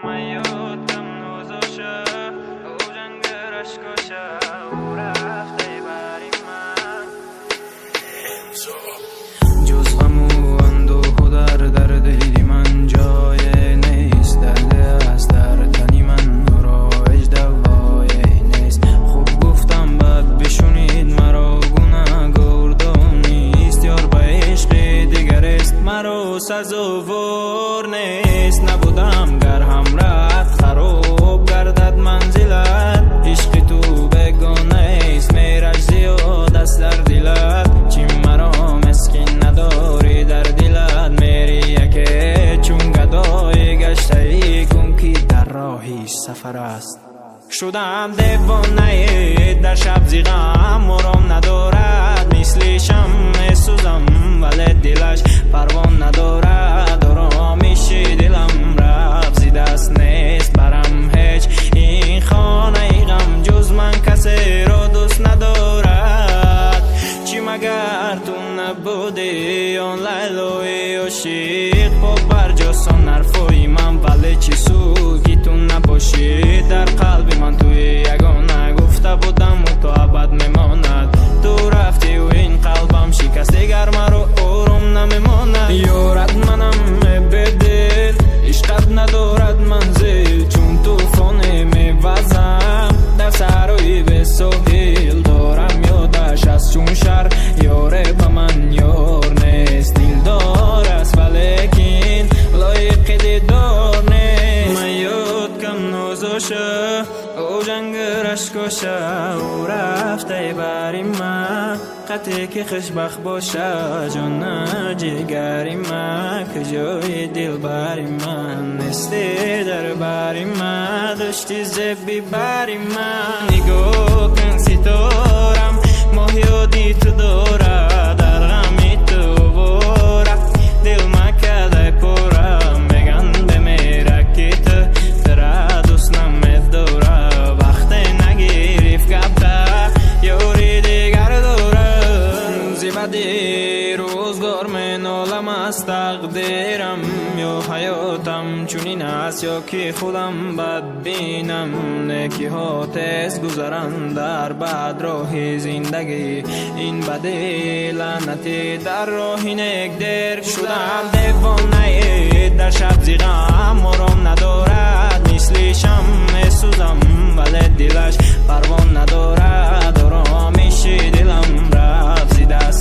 من یادم نوزاشه او جنگرش کشه او رفته بری من جز غم و اندوه و در دل من جای نیست. درد از در تنی من رایج دوای نیست. خوب گفتم بد بشونید مرا گناهگار دانیست. یار به عشق دیگر است مرا سزاوار نیست. نبودم گر همراه خراب گردد منزلت. عشق تو بگانه است میرش زیاد است در دلت. چی مرا مسکین نداری در دلت. میری یکی چون گدای گشته ای گم که در راهی سفر است. شدم دیوانه در شب زیغم مرام ندارد. مثل شمع سوزم ولی دلش پروان ندارد. آرامیش دلم رفت زی دست نیست برم هیچ. این خانه غم جز من کسی را دوست ندارد. چی مگر تو نبودی آن لیلای عاشق. پاک بر جاستان حرفای من ولی چی سوگی تو نباشی. در قلب من توی یگانه گفته بودم و تو ابد میماند. تو رفتی و این قلبم شکست دیگر مرا آرام نمیماند. یارت منم بدل عشقت ندارد منزل. چون توفانه میوزم در سرای به ساحل. دارم یادش از چون شر یاره به من یار نیست. دلدار است ولیکن لایق دیدار نیست. من یاد کم نوزاشه او جنگرش کشه او رفته بری من. قطعی که خوشبخت باشه جان جگری من. که جای دل بری من نیستی در بری من. داشتی زبی بری من. نگاه کن ستارم ماه یادی تو داره. در غمی تو باره دل مکده پرم. میگن بمیره که تو تره دوست نمیداره. وقتی نگیریف کبته یوری دیگر داره. زیبدی روزگار من عالم از تقدیرم. یا حیاتم چونین است یا که خودم بد بینم. نیکی ها تیز گذرن در بد راه زندگی. این بدی لعنتی در راه نیک دیر. شدم دیوانه در شب زیغم مرام ندارد. مثل شمع سوزم ولی دلش پروان ندارد. آرامیش دلم رفت زی دست